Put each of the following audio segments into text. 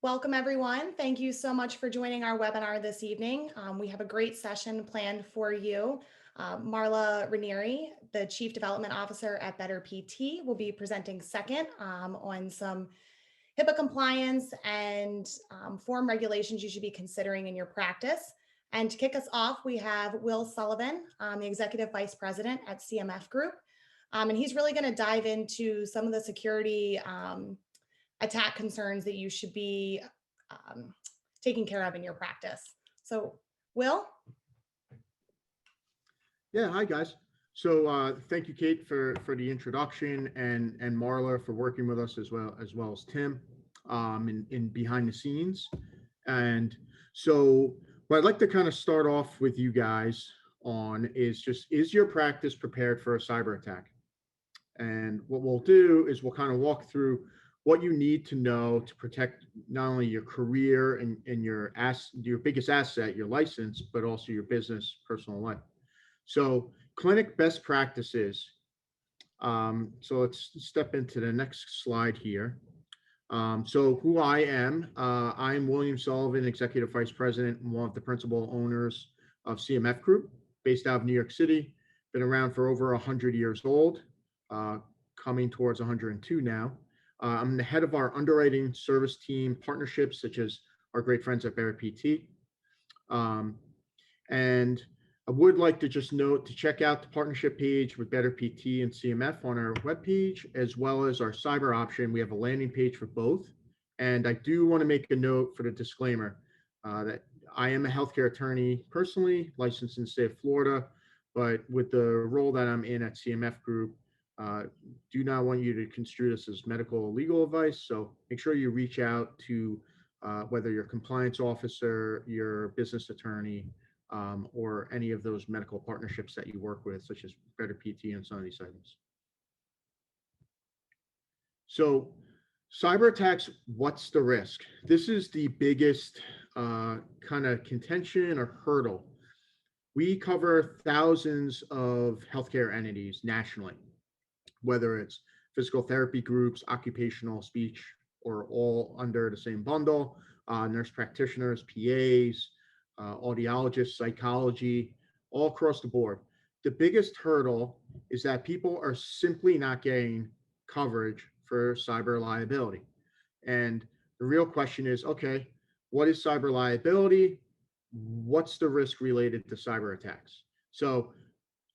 Welcome, everyone. Thank you so much for joining our webinar this evening. We have a great session planned for you. Marla Ranieri, the Chief Development Officer at Better PT, will be presenting second on some HIPAA compliance and form regulations you should be considering in your practice. And to kick us off, we have Will Sullivan, the Executive Vice President at CM&F Group. And he's really going to dive into some of the security attack concerns that you should be taking care of in your practice. So, Will? Yeah, hi guys. So thank you, Kate, for the introduction, and Marla for working with us as well as Tim in behind the scenes. And so what I'd like to kind of start off with you guys on is your practice prepared for a cyber attack? And what we'll do is we'll kind of walk through what you need to know to protect not only your career and your biggest asset, your license, but also your business, personal life. So clinic best practices. So let's step into the next slide here. So who I am, I'm William Sullivan, Executive Vice President and one of the principal owners of CM&F Group, based out of New York City. Been around for over 100 years old, coming towards 102 now. I'm the head of our underwriting service team partnerships, such as our great friends at Better PT. And I would like to just note to check out the partnership page with Better PT and CM&F on our webpage, as well as our cyber option. We have a landing page for both. And I do want to make a note for the disclaimer that I am a healthcare attorney personally, licensed in the state of Florida, but with the role that I'm in at CM&F Group, do not want you to construe this as medical or legal advice. So make sure you reach out to whether your compliance officer, your business attorney, or any of those medical partnerships that you work with, such as Better PT and some of these items. So cyber attacks, what's the risk? This is the biggest kind of contention or hurdle. We cover thousands of healthcare entities nationally, whether it's physical therapy groups, occupational speech, or all under the same bundle, nurse practitioners, PAs, audiologists, psychology, all across the board. The biggest hurdle is that people are simply not getting coverage for cyber liability. And the real question is, okay, what is cyber liability? What's the risk related to cyber attacks? So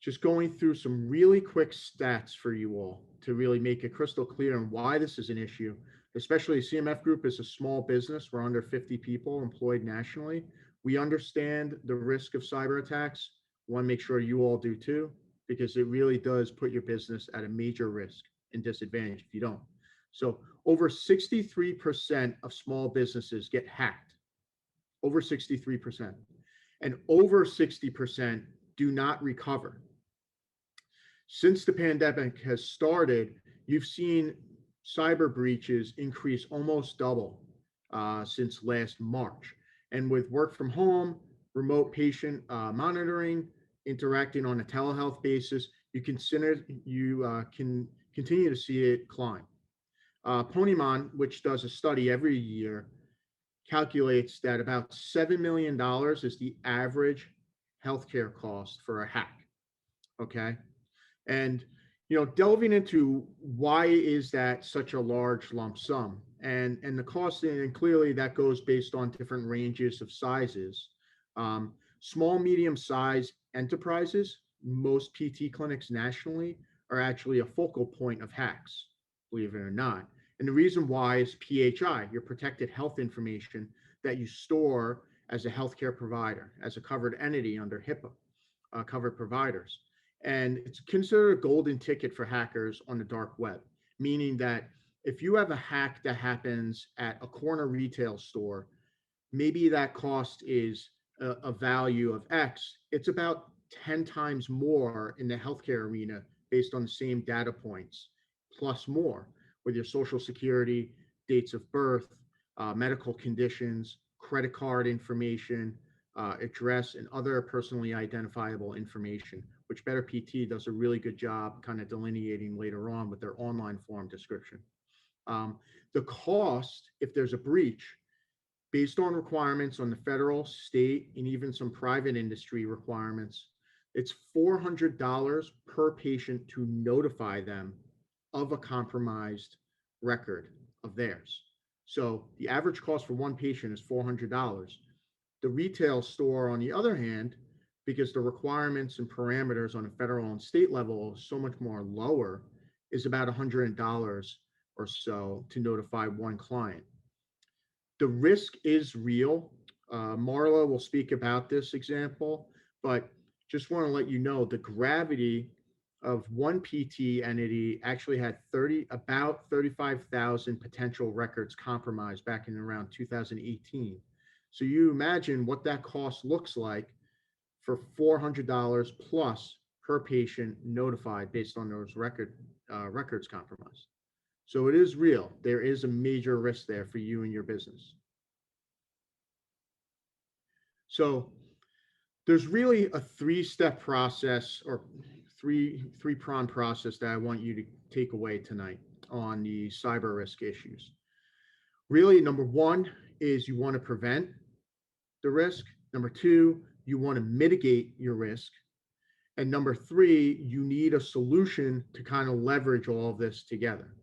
just going through some really quick stats for you all to really make it crystal clear on why this is an issue, especially CM&F Group is a small business. We're under 50 people employed nationally. We understand the risk of cyber attacks. We want to make sure you all do too, because it really does put your business at a major risk and disadvantage if you don't. So over 63% of small businesses get hacked, over 63%, and over 60% do not recover. Since the pandemic has started, you've seen cyber breaches increase almost double since last March. And with work from home, remote patient monitoring, interacting on a telehealth basis, you can continue to see it climb. Ponymon, which does a study every year, calculates that about $7 million is the average healthcare cost for a hack. Okay. And, delving into why is that such a large lump sum, and the cost, and clearly that goes based on different ranges of sizes. Small, medium-sized enterprises, most PT clinics nationally are actually a focal point of hacks, believe it or not. And the reason why is PHI, your protected health information that you store as a healthcare provider, as a covered entity under HIPAA, covered providers. And it's considered a golden ticket for hackers on the dark web, meaning that if you have a hack that happens at a corner retail store, maybe that cost is a value of X. It's about 10 times more in the healthcare arena based on the same data points, plus more with your social security, dates of birth, medical conditions, credit card information, address, and other personally identifiable information, which Better PT does a really good job kind of delineating later on with their online form description. The cost, if there's a breach, Based on requirements on the federal, state, and even some private industry requirements, it's $400 per patient to notify them of a compromised record of theirs. So the average cost for one patient is $400. The retail store, on the other hand, because the requirements and parameters on a federal and state level are so much more lower, is about $100 or so to notify one client. The risk is real. Marla will speak about this example, but just want to let you know the gravity of one PT entity actually had about 35,000 potential records compromised back in around 2018. So you imagine what that cost looks like for $400 plus per patient notified based on those records compromised. So it is real. There is a major risk there for you and your business. So there's really a three-step process or three-prong process that I want you to take away tonight on the cyber risk issues. Really, number one is you want to prevent the risk. Number two, you want to mitigate your risk. And number three, you need a solution to kind of leverage all of this together.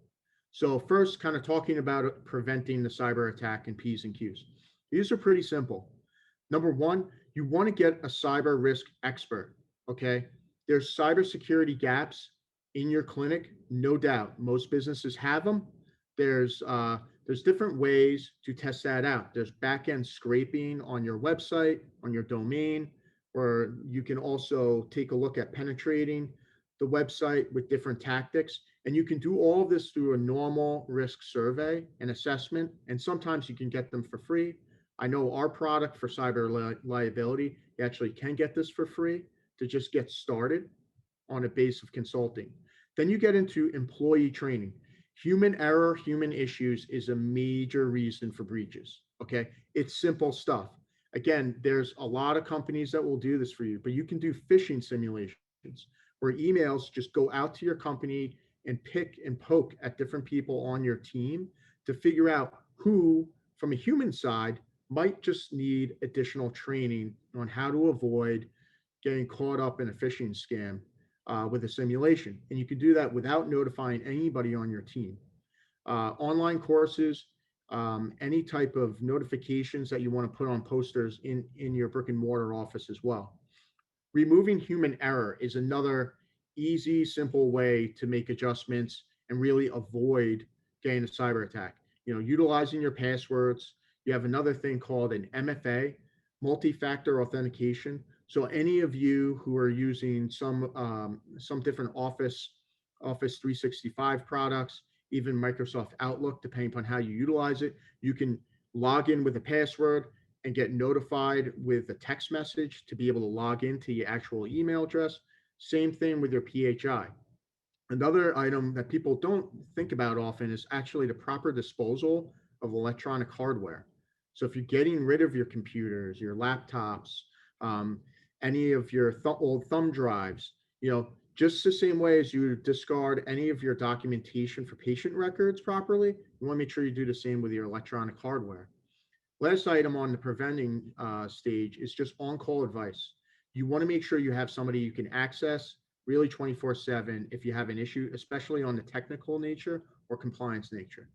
So first, kind of talking about preventing the cyber attack and P's and Q's. These are pretty simple. Number one, you want to get a cyber risk expert, okay? There's cybersecurity gaps in your clinic, no doubt. Most businesses have them. There's different ways to test that out. There's back-end scraping on your website, on your domain, where you can also take a look at penetrating the website with different tactics. And you can do all of this through a normal risk survey and assessment. And sometimes you can get them for free. I know our product for cyber liability, you actually can get this for free to just get started on a base of consulting. Then you get into employee training. Human error, human issues is a major reason for breaches. Okay. It's simple stuff. Again, there's a lot of companies that will do this for you, but you can do phishing simulations where emails just go out to your company and pick and poke at different people on your team to figure out who, from a human side, might just need additional training on how to avoid getting caught up in a phishing scam with a simulation. And you can do that without notifying anybody on your team. Online courses, any type of notifications that you want to put on posters in your brick and mortar office as well. Removing human error is another easy, simple way to make adjustments and really avoid getting a cyber attack. Utilizing your passwords. You have another thing called an MFA, multi-factor authentication. So any of you who are using some different Office 365 products, even Microsoft Outlook, depending upon how you utilize it, you can log in with a password and get notified with a text message to be able to log into your actual email address. Same thing with your PHI. Another item that people don't think about often is actually the proper disposal of electronic hardware. So if you're getting rid of your computers, your laptops, any of your old thumb drives, just the same way as you discard any of your documentation for patient records properly, you want to make sure you do the same with your electronic hardware. Last item on the preventing stage is just on-call advice. You want to make sure you have somebody you can access really 24/7 if you have an issue, especially on the technical nature or compliance nature.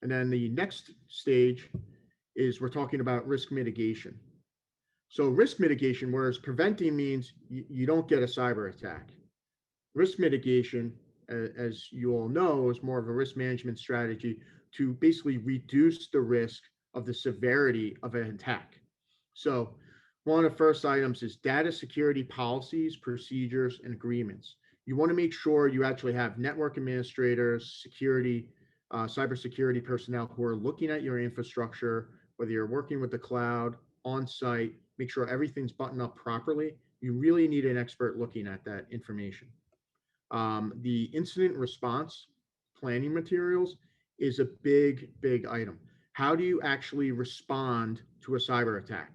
And then the next stage is we're talking about risk mitigation. So risk mitigation, whereas preventing means you don't get a cyber attack. Risk mitigation, as you all know, is more of a risk management strategy to basically reduce the risk of the severity of an attack. So one of the first items is data security policies, procedures, and agreements. You want to make sure you actually have network administrators, cybersecurity personnel who are looking at your infrastructure, whether you're working with the cloud, on site, make sure everything's buttoned up properly. You really need an expert looking at that information. The incident response planning materials is a big, big item. How do you actually respond to a cyber attack?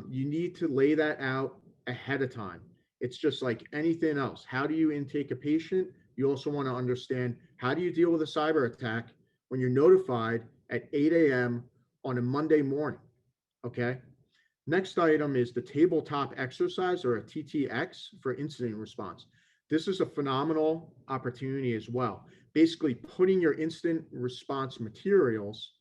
You need to lay that out ahead of time. It's just like anything else. How do you intake a patient? You also want to understand, how do you deal with a cyber attack when you're notified at 8 a.m. on a Monday morning. Okay. Next item is the tabletop exercise, or a TTX, for incident response. This is a phenomenal opportunity as well. Basically, putting your incident response materials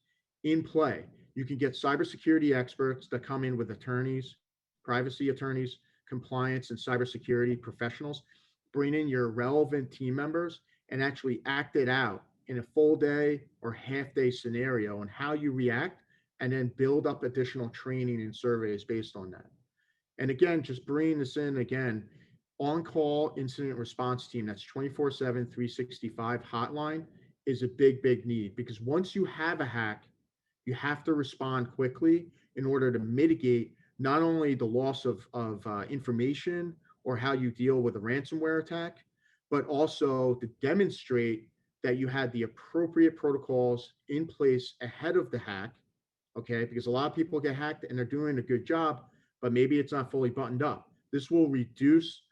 in play. You can get cybersecurity experts that come in with attorneys, privacy attorneys, compliance and cybersecurity professionals. Bring in your relevant team members and actually act it out in a full day or half day scenario on how you react, and then build up additional training and surveys based on that. And again, just bringing this in again, on-call incident response team that's 24/7, 365 hotline is a big need, because once you have a hack, you have to respond quickly in order to mitigate not only the loss of information or how you deal with a ransomware attack, but also to demonstrate that you had the appropriate protocols in place ahead of the hack. Okay, because a lot of people get hacked and they're doing a good job, but maybe it's not fully buttoned up. This will reduce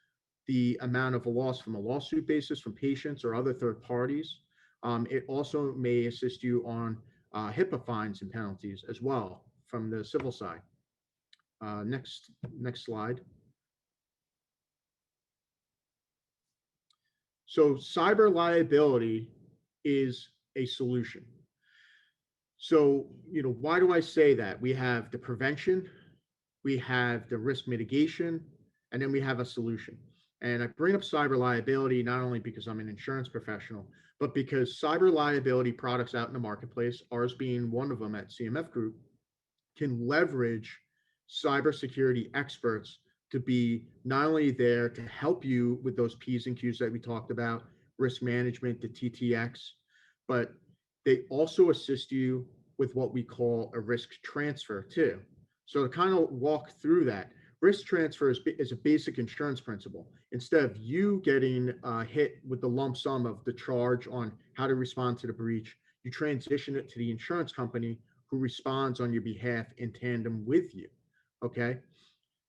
the amount of a loss from a lawsuit basis from patients or other third parties. It also may assist you on HIPAA fines and penalties as well from the civil side. Next slide. So cyber liability is a solution. So, why do I say that? We have the prevention, we have the risk mitigation, and then we have a solution. And I bring up cyber liability not only because I'm an insurance professional, but because cyber liability products out in the marketplace, ours being one of them at CM&F Group, can leverage cybersecurity experts to be not only there to help you with those P's and Q's that we talked about, risk management, the TTX, but they also assist you with what we call a risk transfer too. So to kind of walk through that, risk transfer is a basic insurance principle. Instead of you getting hit with the lump sum of the charge on how to respond to the breach, you transition it to the insurance company who responds on your behalf in tandem with you. Okay.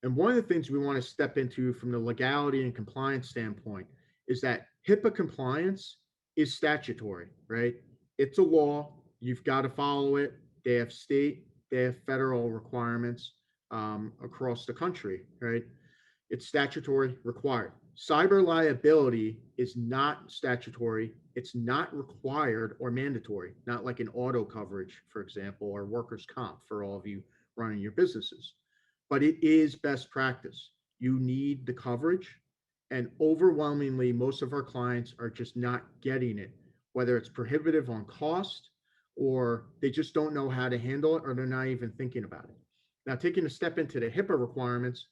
And one of the things we want to step into from the legality and compliance standpoint is that HIPAA compliance is statutory, right? It's a law. You've got to follow it. They have state, they have federal requirements across the country, right? It's statutory required. Cyber liability is not statutory. It's not required or mandatory, not like an auto coverage, for example, or workers' comp for all of you running your businesses. But it is best practice. You need the coverage. And overwhelmingly, most of our clients are just not getting it, whether it's prohibitive on cost or they just don't know how to handle it, or they're not even thinking about it. Now, taking a step into the HIPAA requirements,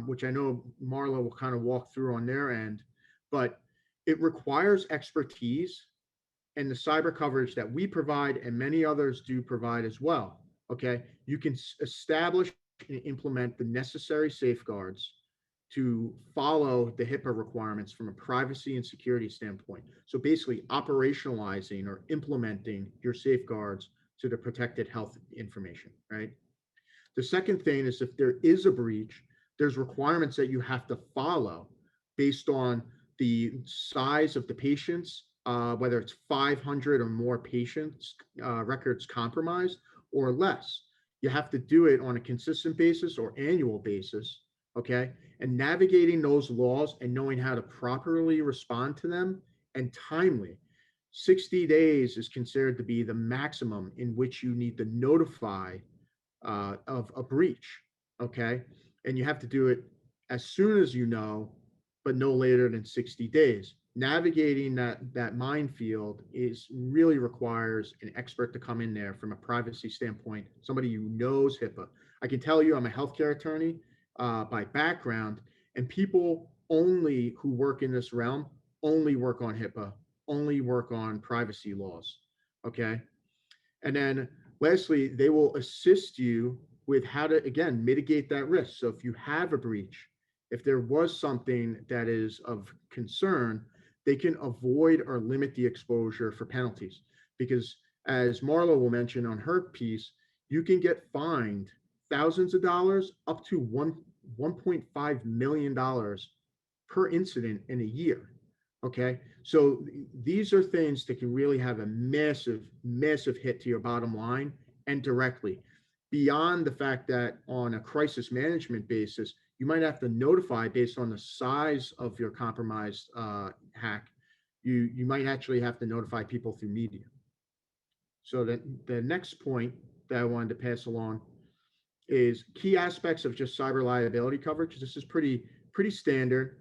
which I know Marla will kind of walk through on their end, but it requires expertise, and the cyber coverage that we provide and many others do provide as well. Okay, you can establish and implement the necessary safeguards to follow the HIPAA requirements from a privacy and security standpoint. So basically operationalizing or implementing your safeguards to the protected health information, right? The second thing is, if there is a breach, there's requirements that you have to follow based on the size of the patients, whether it's 500 or more patients records compromised or less. You have to do it on a consistent basis or annual basis, okay? And navigating those laws and knowing how to properly respond to them and timely. 60 days is considered to be the maximum in which you need to notify of a breach, okay? And you have to do it as soon as you know, but no later than 60 days. Navigating that minefield really requires an expert to come in there from a privacy standpoint, somebody who knows HIPAA. I can tell you I'm a healthcare attorney by background, and people only who work in this realm only work on HIPAA, only work on privacy laws, okay? And then lastly, they will assist you with how to, again, mitigate that risk. So if you have a breach, if there was something that is of concern, they can avoid or limit the exposure for penalties. Because as Marla will mention on her piece, you can get fined thousands of dollars up to $1.5 million per incident in a year. Okay, so these are things that can really have a massive hit to your bottom line and directly. Beyond the fact that on a crisis management basis, you might have to notify based on the size of your compromised hack. You might actually have to notify people through media. So that the next point that I wanted to pass along is key aspects of just cyber liability coverage. This is pretty standard,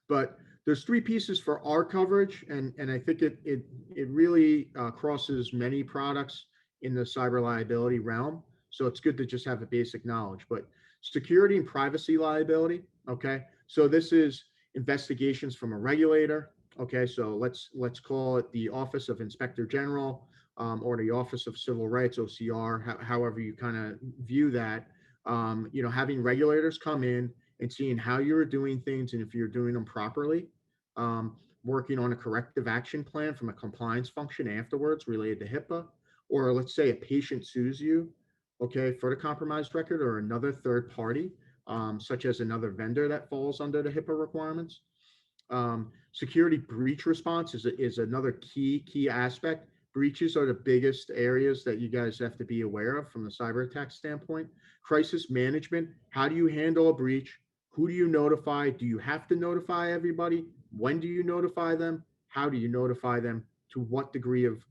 but there's three pieces for our coverage, and I think it really crosses many products in the cyber liability realm. So it's good to just have a basic knowledge. But security and privacy liability, okay. So this is investigations from a regulator. Okay, so let's call it the Office of Inspector General, or the Office of Civil Rights, OCR, however you kind of view that. Having regulators come in and seeing how you're doing things and if you're doing them properly, working on a corrective action plan from a compliance function afterwards related to HIPAA, or let's say a patient sues you, okay, for the compromised record or another third party, such as another vendor that falls under the HIPAA requirements. Security breach response is another key aspect. Breaches are the biggest areas that you guys have to be aware of from the cyber attack standpoint. Crisis management, how do you handle a breach? Who do you notify? Do you have to notify everybody? When do you notify them? How do you notify them? To what degree of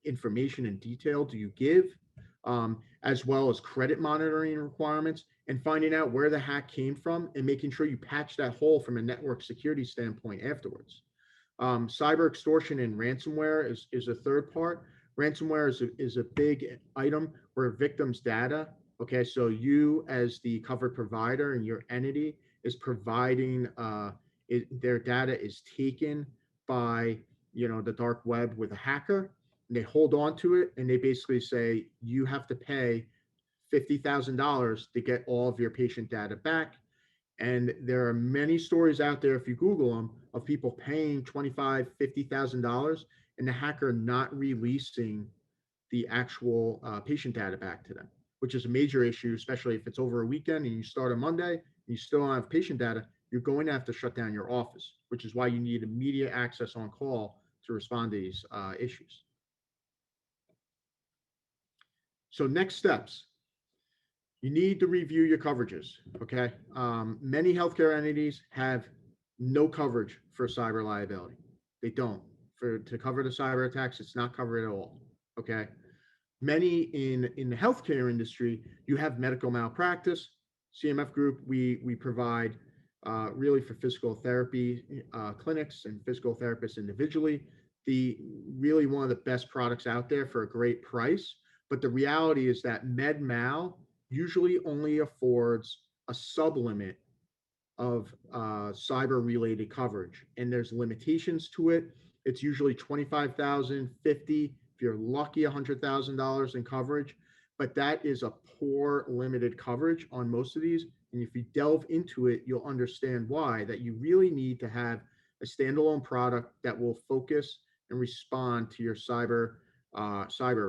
information and detail do you give? As well as credit monitoring requirements and finding out where the hack came from and making sure you patch that hole from a network security standpoint afterwards. Cyber extortion and ransomware is a third part. Ransomware is a big item where victims' data, okay, so you as the covered provider and your entity is providing, their data is taken by, the dark web with a hacker, and they hold on to it and they basically say, you have to pay $50,000 to get all of your patient data back. And there are many stories out there, if you Google them, of people paying $25,000, $50,000 and the hacker not releasing the actual patient data back to them, which is a major issue, especially if it's over a weekend and you start on Monday and you still don't have patient data. You're going to have to shut down your office, which is why you need immediate access on call to respond to these issues. So next steps. You need to review your coverages, okay? Many healthcare entities have no coverage for cyber liability. They don't. To cover the cyber attacks, it's not covered at all, okay? Many in the healthcare industry, you have medical malpractice. CM&F Group, we provide really for physical therapy clinics and physical therapists individually. Really one of the best products out there for a great price. But the reality is that med mal usually only affords a sublimit of cyber related coverage, and there's limitations to it. It's usually 25,000, 50, if you're lucky, $100,000 in coverage, but that is a poor limited coverage on most of these. And if you delve into it, you'll understand why, that you really need to have a standalone product that will focus and respond to your cyber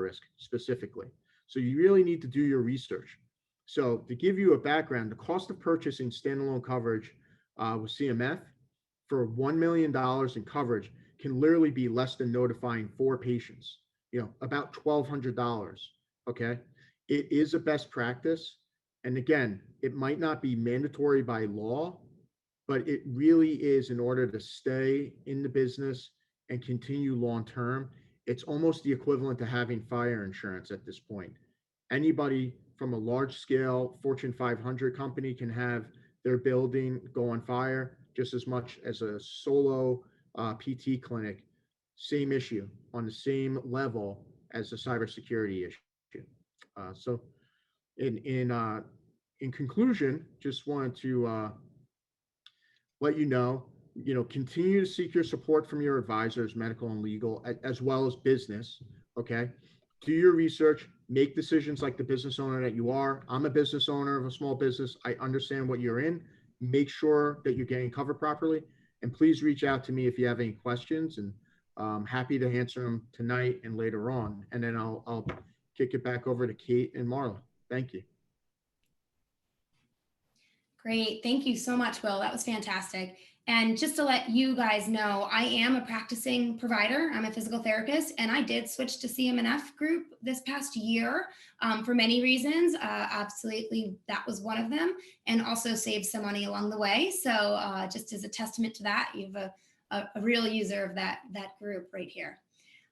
risk specifically. So you really need to do your research. So to give you a background, the cost of purchasing standalone coverage with CM&F for $1 million in coverage can literally be less than notifying 4 patients, about $1,200. Okay. It is a best practice. And again, it might not be mandatory by law, but it really is in order to stay in the business and continue long term. It's almost the equivalent to having fire insurance at this point. Anybody from a large scale Fortune 500 company can have their building go on fire just as much as a solo PT clinic. Same issue on the same level as the cybersecurity issue. So in conclusion, just wanted to let you know, continue to seek your support from your advisors, medical and legal, as well as business. Okay. Do your research, make decisions like the business owner that you are. I'm a business owner of a small business. I understand what you're in. Make sure that you're getting covered properly. And please reach out to me if you have any questions, and I'm happy to answer them tonight and later on. And then I'll kick it back over to Kate and Marla. Thank you. Great. Thank you so much, Will. That was fantastic. And just to let you guys know, I am a practicing provider. I'm a physical therapist, and I did switch to CM&F Group this past year for many reasons. Absolutely, that was one of them, and also saved some money along the way. So just as a testament to that, you have a real user of that group right here.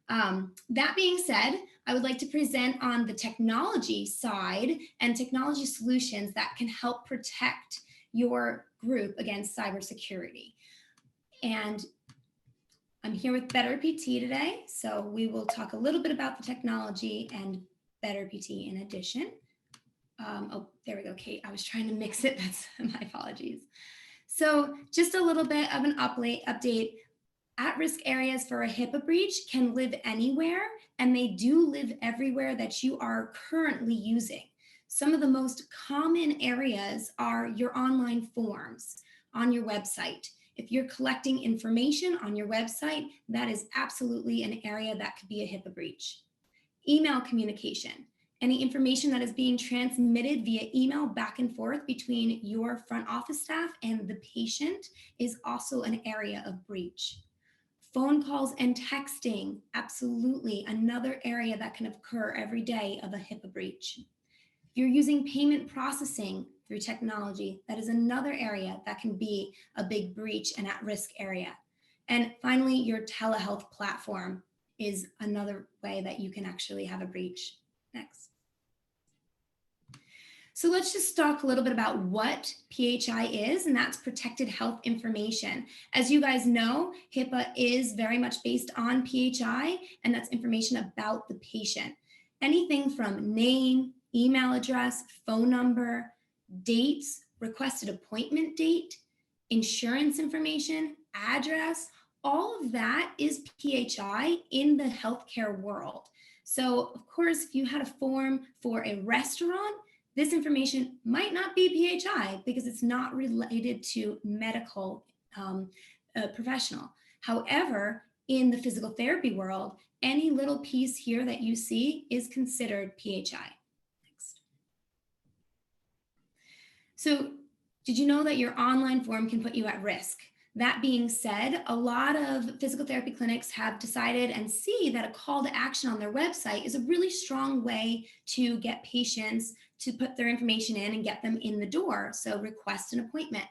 That being said, I would like to present on the technology side and technology solutions that can help protect your group against cybersecurity. And I'm here with Better PT today, so we will talk a little bit about the technology and Better PT in addition. Oh, there we go, Kate. I was trying to mix it. That's my apologies. So just a little bit of an update. At-risk areas for a HIPAA breach can live anywhere, and they do live everywhere that you are currently using. Some of the most common areas are your online forms on your website. If you're collecting information on your website, that is absolutely an area that could be a HIPAA breach. Email communication. Any information that is being transmitted via email back and forth between your front office staff and the patient is also an area of breach. Phone calls and texting, absolutely another area that can occur every day of a HIPAA breach. If you're using payment processing through technology, that is another area that can be a big breach and at-risk area. And finally, your telehealth platform is another way that you can actually have a breach. Next. So let's just talk a little bit about what PHI is, and that's protected health information. As you guys know, HIPAA is very much based on PHI, and that's information about the patient. Anything from name, email address, phone number, dates, requested appointment date, insurance information, address, all of that is PHI in the healthcare world. So of course, if you had a form for a restaurant, this information might not be PHI because it's not related to medical professional. However, in the physical therapy world, any little piece here that you see is considered PHI. Next. So did you know that your online form can put you at risk? That being said, a lot of physical therapy clinics have decided and see that a call to action on their website is a really strong way to get patients to put their information in and get them in the door. So request an appointment.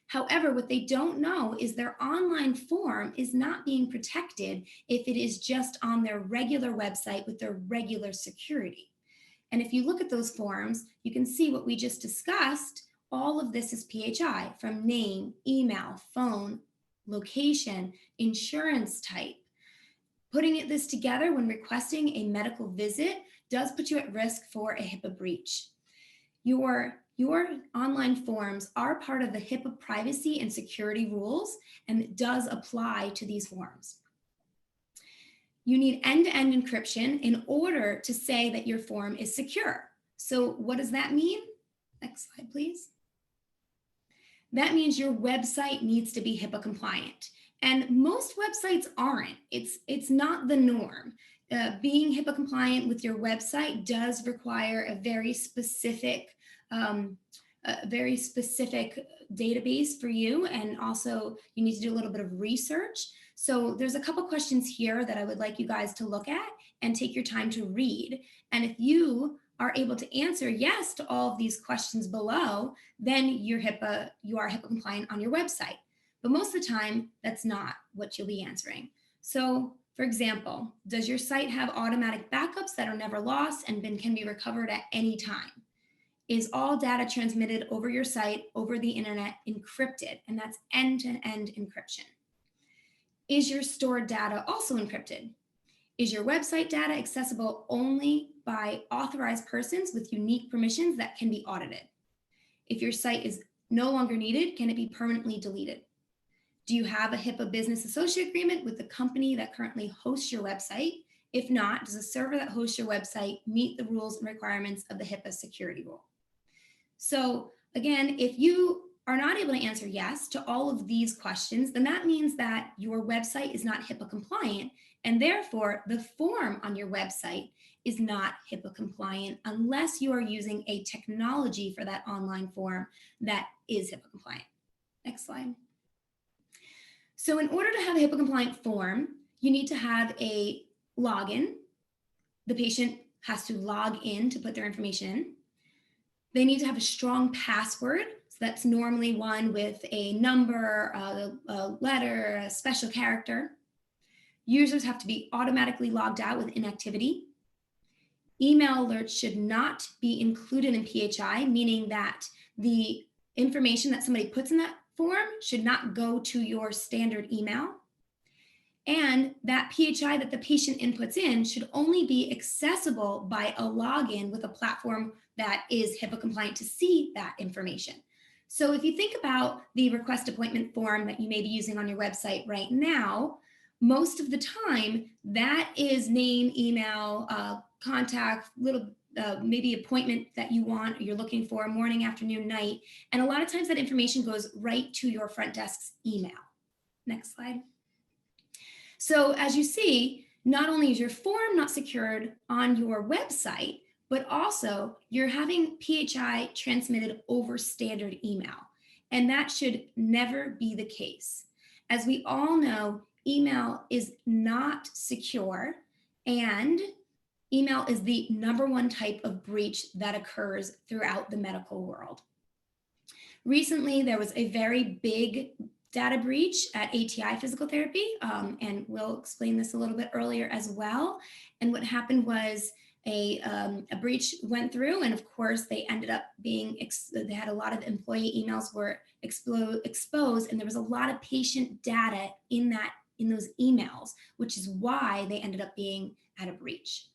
However, what they don't know is their online form is not being protected if it is just on their regular website with their regular security. And if you look at those forms, you can see what we just discussed. All of this is PHI, from name, email, phone, location, insurance type. Putting this together when requesting a medical visit does put you at risk for a HIPAA breach. Your online forms are part of the HIPAA privacy and security rules, and it does apply to these forms. You need end-to-end encryption in order to say that your form is secure. So what does that mean? Next slide, please. That means your website needs to be HIPAA compliant. And most websites aren't. It's not the norm. Being HIPAA compliant with your website does require a very specific database for you. And also you need to do a little bit of research. So there's a couple questions here that I would like you guys to look at and take your time to read. And if you are able to answer yes to all of these questions below, then you are HIPAA compliant on your website. But most of the time, that's not what you'll be answering. So for example, does your site have automatic backups that are never lost and can be recovered at any time? Is all data transmitted over your site over the internet encrypted? And that's end-to-end encryption. Is your stored data also encrypted? Is your website data accessible only by authorized persons with unique permissions that can be audited? If your site is no longer needed, can it be permanently deleted? Do you have a HIPAA business associate agreement with the company that currently hosts your website? If not, does the server that hosts your website meet the rules and requirements of the HIPAA security rule? So again, if you are not able to answer yes to all of these questions, then that means that your website is not HIPAA compliant, and therefore the form on your website is not HIPAA compliant unless you are using a technology for that online form that is HIPAA compliant. Next slide. So in order to have a HIPAA compliant form, you need to have a login. The patient has to log in to put their information in. They need to have a strong password. So that's normally one with a number, a letter, a special character. Users have to be automatically logged out with inactivity. Email alerts should not be included in PHI, meaning that the information that somebody puts in that form should not go to your standard email. And that PHI that the patient inputs in should only be accessible by a login with a platform that is HIPAA compliant to see that information. So if you think about the request appointment form that you may be using on your website right now, most of the time that is name, email, contact, little maybe appointment that you want or you're looking for, morning, afternoon, night. And a lot of times that information goes right to your front desk's email. Next slide. So as you see, not only is your form not secured on your website, but also you're having PHI transmitted over standard email. And that should never be the case. As we all know, email is not secure, and email is the #1 type of breach that occurs throughout the medical world. Recently, there was a very big data breach at ATI Physical Therapy, and we'll explain this a little bit earlier as well. And what happened was a breach went through, and of course they ended up being, they had a lot of employee emails were exposed, and there was a lot of patient data in those emails, which is why they ended up being at a breach.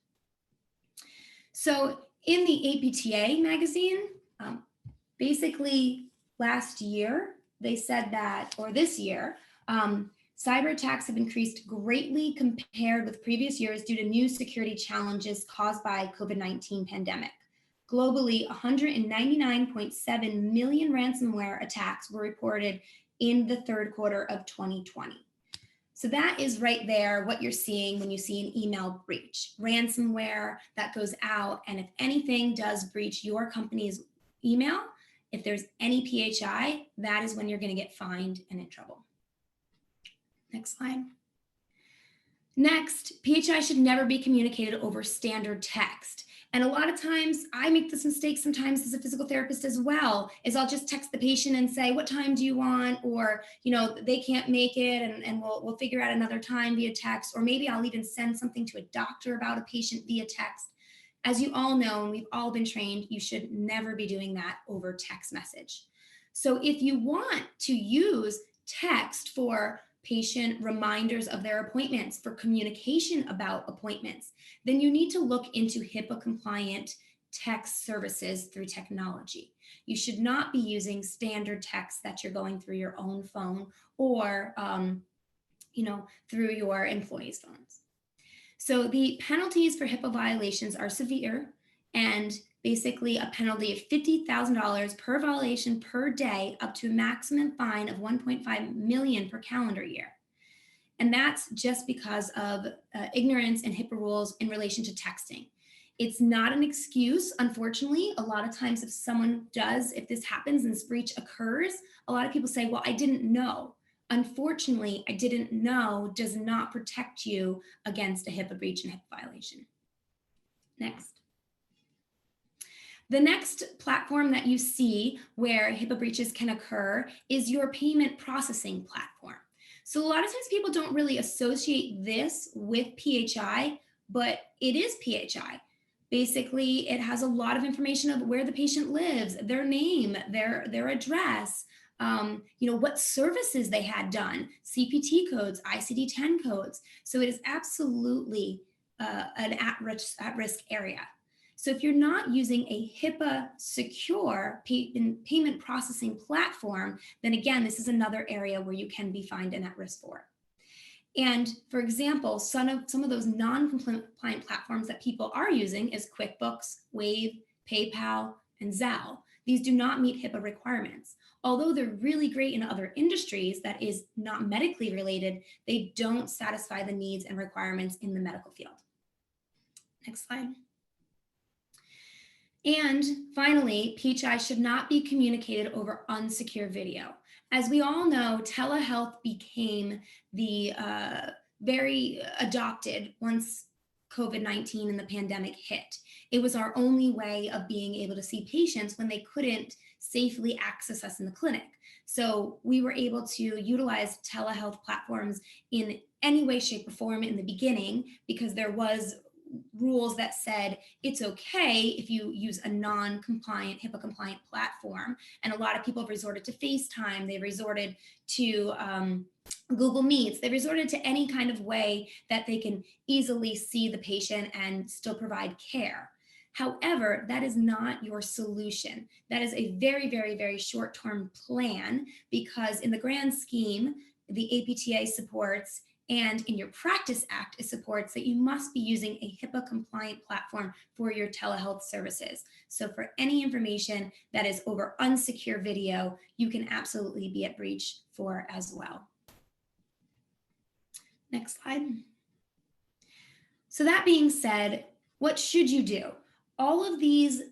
So in the APTA magazine, basically last year, they said that, or this year, cyber attacks have increased greatly compared with previous years due to new security challenges caused by COVID-19 pandemic. Globally, 199.7 million ransomware attacks were reported in the third quarter of 2020. So that is right there what you're seeing when you see an email breach. Ransomware that goes out, and if anything does breach your company's email, if there's any PHI, that is when you're going to get fined and in trouble. Next slide. Next, PHI should never be communicated over standard text. And a lot of times, I make this mistake sometimes as a physical therapist as well, is I'll just text the patient and say, what time do you want? Or, you know, they can't make it, and we'll figure out another time via text. Or maybe I'll even send something to a doctor about a patient via text. As you all know, and we've all been trained, you should never be doing that over text message. So if you want to use text for patient reminders of their appointments, for communication about appointments, then you need to look into HIPAA compliant text services through technology. You should not be using standard text that you're going through your own phone or through your employees' phones. So the penalties for HIPAA violations are severe, and basically a penalty of $50,000 per violation per day, up to a maximum fine of $1.5 million per calendar year. And that's just because of ignorance and HIPAA rules in relation to texting. It's not an excuse, unfortunately. A lot of times if this happens and this breach occurs, a lot of people say, well, I didn't know. Unfortunately, I didn't know does not protect you against a HIPAA breach and HIPAA violation. Next. The next platform that you see where HIPAA breaches can occur is your payment processing platform. So a lot of times people don't really associate this with PHI, but it is PHI. Basically, it has a lot of information of where the patient lives, their name, their address, what services they had done, CPT codes, ICD-10 codes. So it is absolutely an at-risk area. So if you're not using a HIPAA secure payment processing platform, then again, this is another area where you can be fined and at risk for. And for example, some of those non-compliant platforms that people are using is QuickBooks, Wave, PayPal, and Zelle. These do not meet HIPAA requirements. Although they're really great in other industries that is not medically related, they don't satisfy the needs and requirements in the medical field. Next slide. And finally, PHI should not be communicated over unsecure video. As we all know, telehealth became the very adopted once COVID-19 and the pandemic hit. It was our only way of being able to see patients when they couldn't safely access us in the clinic. So we were able to utilize telehealth platforms in any way, shape, or form in the beginning because there was rules that said it's okay if you use a non-compliant, HIPAA compliant platform. And a lot of people resorted to FaceTime. They resorted to Google Meets. They resorted to any kind of way that they can easily see the patient and still provide care. However, that is not your solution. That is a very, very, very short-term plan because in the grand scheme, the APTA supports and in your Practice Act, it supports that you must be using a HIPAA compliant platform for your telehealth services. So for any information that is over unsecure video, you can absolutely be at breach for as well. Next slide. So that being said, what should you do? All of these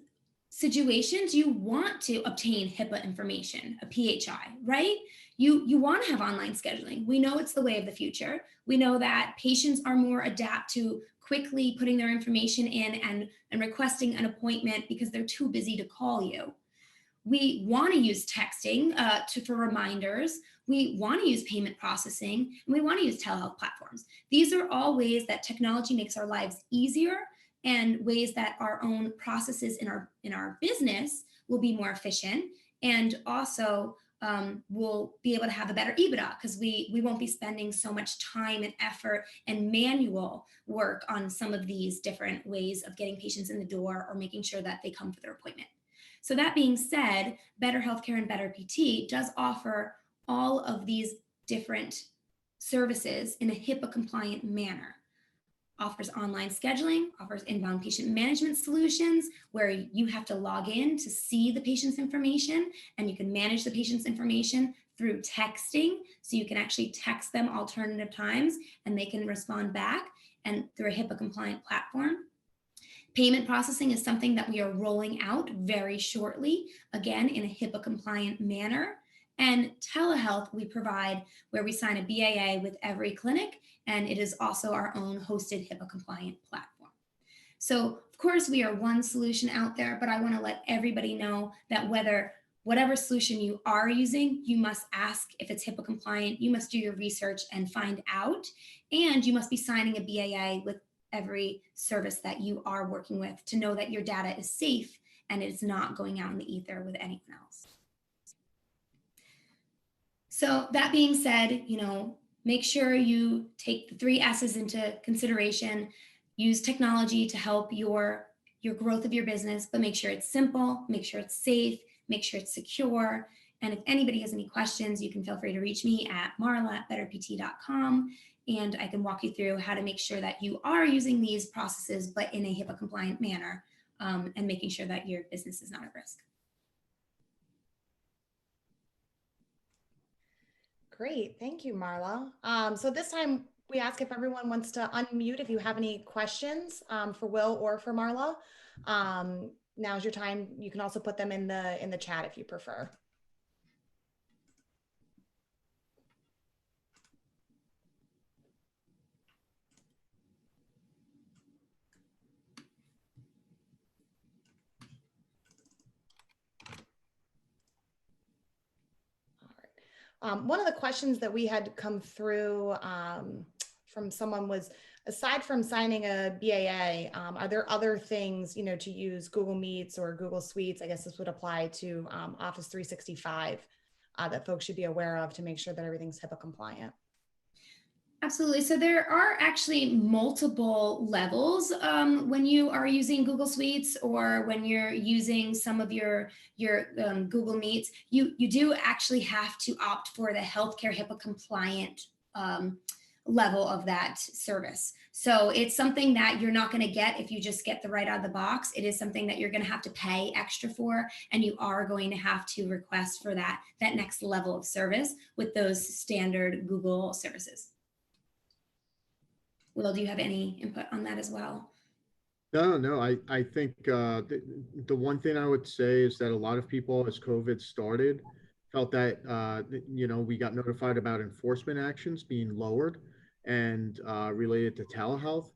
situations, you want to obtain HIPAA information, a PHI, right? You want to have online scheduling. We know it's the way of the future. We know that patients are more adept to quickly putting their information in and requesting an appointment because they're too busy to call you. We want to use texting for reminders. We want to use payment processing, and we want to use telehealth platforms. These are all ways that technology makes our lives easier and ways that our own processes in our business will be more efficient, and also we'll be able to have a better EBITDA because we won't be spending so much time and effort and manual work on some of these different ways of getting patients in the door or making sure that they come for their appointment. So that being said, Better Healthcare and Better PT does offer all of these different services in a HIPAA compliant manner. Offers online scheduling, offers inbound patient management solutions where you have to log in to see the patient's information, and you can manage the patient's information through texting. So you can actually text them alternative times and they can respond back, and through a HIPAA compliant platform. Payment processing is something that we are rolling out very shortly, again, in a HIPAA compliant manner. And telehealth we provide where we sign a BAA with every clinic, and it is also our own hosted HIPAA compliant platform. So of course we are one solution out there, but I want to let everybody know that whatever solution you are using, you must ask if it's HIPAA compliant, you must do your research and find out, and you must be signing a BAA with every service that you are working with to know that your data is safe and it's not going out in the ether with anyone else. So that being said, make sure you take the 3 S's into consideration. Use technology to help your growth of your business, but make sure it's simple, make sure it's safe, make sure it's secure. And if anybody has any questions, you can feel free to reach me at marla@betterpt.com, and I can walk you through how to make sure that you are using these processes, but in a HIPAA compliant manner, and making sure that your business is not at risk. Great, thank you, Marla. So this time we ask if everyone wants to unmute if you have any questions for Will or for Marla. Now's your time. You can also put them in the chat if you prefer. One of the questions that we had come through from someone was, aside from signing a BAA, are there other things, to use Google Meets or Google Suites? I guess this would apply to Office 365 that folks should be aware of to make sure that everything's HIPAA compliant. Absolutely. So there are actually multiple levels when you are using Google Suites or when you're using some of your Google Meets. You do actually have to opt for the healthcare HIPAA compliant level of that service. So it's something that you're not going to get if you just get the right out of the box. It is something that you're going to have to pay extra for, and you are going to have to request for that next level of service with those standard Google services. Will, do you have any input on that as well? No, I think the one thing I would say is that a lot of people, as COVID started, felt that, we got notified about enforcement actions being lowered and related to telehealth.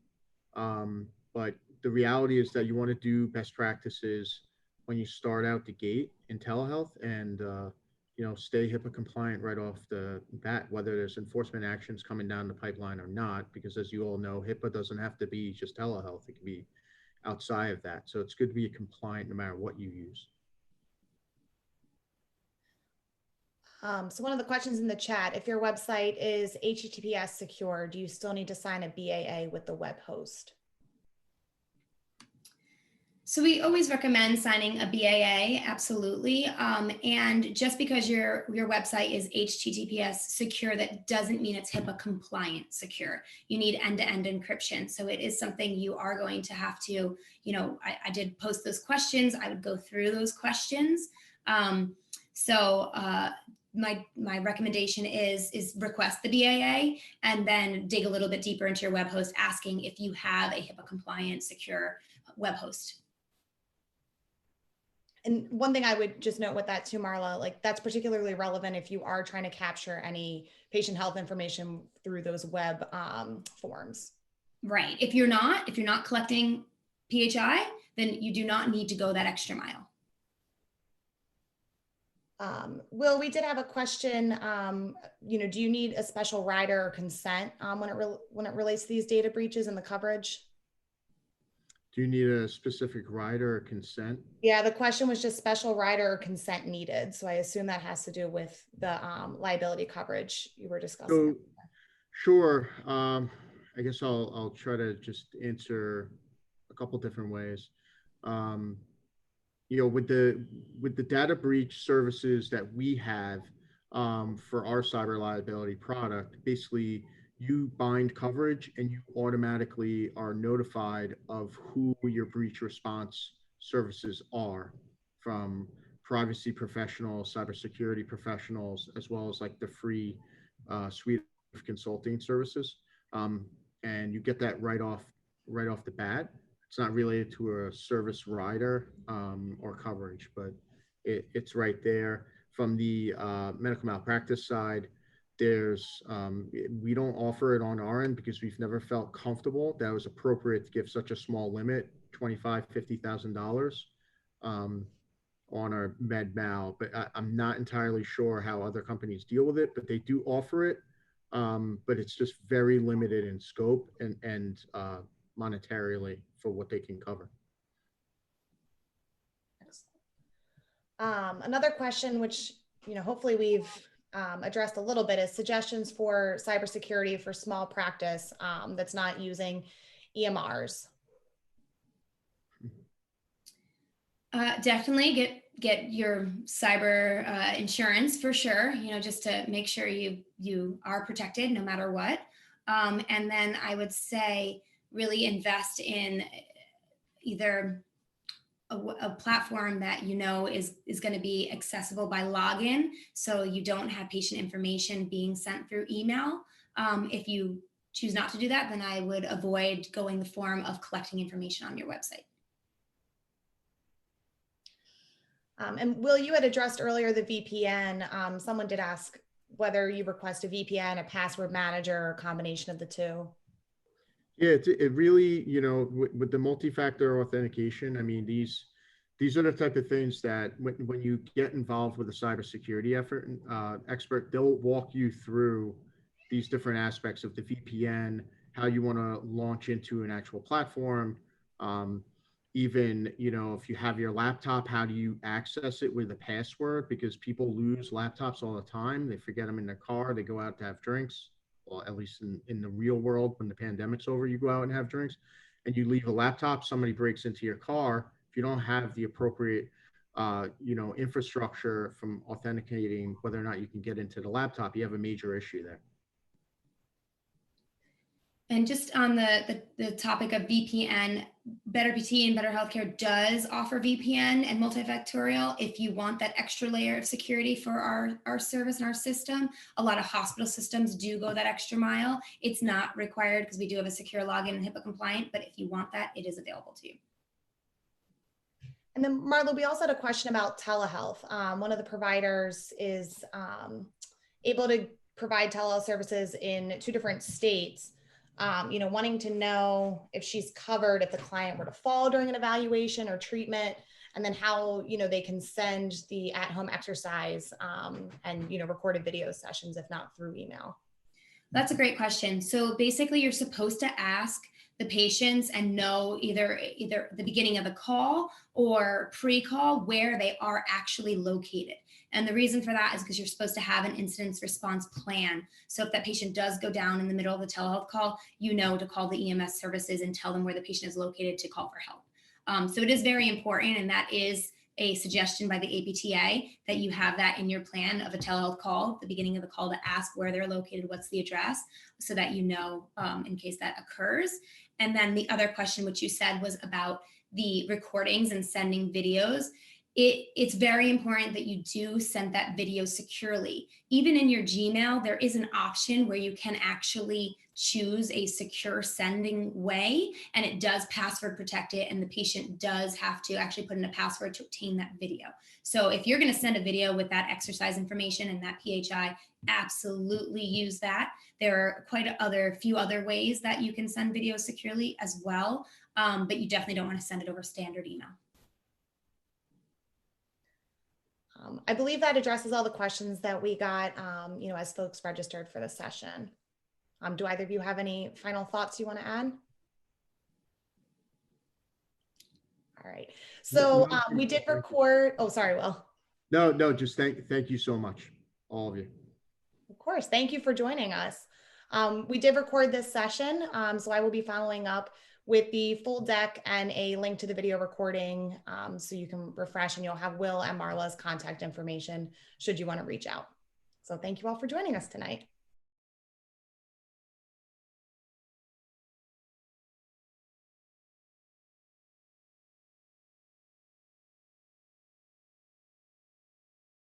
But the reality is that you want to do best practices when you start out the gate in telehealth and, stay HIPAA compliant right off the bat, whether there's enforcement actions coming down the pipeline or not, because as you all know, HIPAA doesn't have to be just telehealth. It can be outside of that. So it's good to be compliant no matter what you use. So one of the questions in the chat, if your website is HTTPS secure, do you still need to sign a BAA with the web host? So we always recommend signing a BAA, absolutely. And just because your website is HTTPS secure, that doesn't mean it's HIPAA compliant secure. You need end-to-end encryption. So it is something you are going to have to, I did post those questions. I would go through those questions. My recommendation is request the BAA and then dig a little bit deeper into your web host, asking if you have a HIPAA compliant secure web host. And one thing I would just note with that too, Marla, like that's particularly relevant if you are trying to capture any patient health information through those web forms. Right. If you're not collecting PHI, then you do not need to go that extra mile. Will, we did have a question, do you need a special rider or consent when it relates to these data breaches and the coverage? Do you need a specific rider or consent? Yeah, the question was just special rider or consent needed. So I assume that has to do with the liability coverage you were discussing. So, sure. I guess I'll try to just answer a couple different ways. With the data breach services that we have for our cyber liability product, basically you bind coverage and you automatically are notified of who your breach response services are, from privacy professionals, cybersecurity professionals, as well as like the free suite of consulting services. And you get that right off the bat. It's not related to a service rider or coverage, but it's right there. From the medical malpractice side, we don't offer it on our end because we've never felt comfortable that it was appropriate to give such a small limit, $25,000, $50,000 on our med mal. But I'm not entirely sure how other companies deal with it, but they do offer it. But it's just very limited in scope and monetarily for what they can cover. Another question, which hopefully we've addressed a little bit, is suggestions for cybersecurity for small practice that's not using EMRs. Definitely get your cyber insurance for sure, just to make sure you are protected no matter what. And then I would say really invest in either a platform that is going to be accessible by login, so you don't have patient information being sent through email. If you choose not to do that, then I would avoid going the form of collecting information on your website. And Will, you had addressed earlier the VPN. Someone did ask whether you request a VPN, a password manager, or a combination of the two. Yeah, it really, with the multi-factor authentication, I mean, these are the type of things that when you get involved with a cybersecurity expert, they'll walk you through these different aspects of the VPN, how you want to launch into an actual platform. Even, if you have your laptop, how do you access it with a password? Because people lose laptops all the time. They forget them in their car. They go out to have drinks. Well, at least in the real world, when the pandemic's over, you go out and have drinks and you leave a laptop, somebody breaks into your car. If you don't have the appropriate, infrastructure from authenticating whether or not you can get into the laptop, you have a major issue there. And just on the topic of VPN, Better PT and Better Healthcare does offer VPN and multifactorial if you want that extra layer of security for our service and our system. A lot of hospital systems do go that extra mile. It's not required because we do have a secure login and HIPAA compliant, but if you want that, it is available to you. And then Marla, we also had a question about telehealth. One of the providers is able to provide telehealth services in 2 different states, wanting to know if she's covered if the client were to fall during an evaluation or treatment, and then how, they can send the at-home exercise and, recorded video sessions, if not through email. That's a great question. So basically, you're supposed to ask the patients and know either the beginning of the call or pre-call where they are actually located. And the reason for that is because you're supposed to have an incident response plan. So if that patient does go down in the middle of the telehealth call, to call the EMS services and tell them where the patient is located to call for help. So it is very important, and that is a suggestion by the APTA that you have that in your plan of a telehealth call at the beginning of the call to ask where they're located, what's the address, so that in case that occurs. And then the other question, which you said was about the recordings and sending videos. It's very important that you do send that video securely. Even in your Gmail, there is an option where you can actually choose a secure sending way, and it does password protect it, and the patient does have to actually put in a password to obtain that video. So if you're going to send a video with that exercise information and that PHI, absolutely use that. There are quite a few other ways that you can send videos securely as well, but you definitely don't want to send it over standard email. I believe that addresses all the questions that we got, as folks registered for the session. Do either of you have any final thoughts you want to add? All right. So we did record. Oh, sorry, Will. No, just thank you so much, all of you. Of course. Thank you for joining us. We did record this session, so I will be following up with the full deck and a link to the video recording, so you can refresh, and you'll have Will and Marla's contact information should you want to reach out. So thank you all for joining us tonight.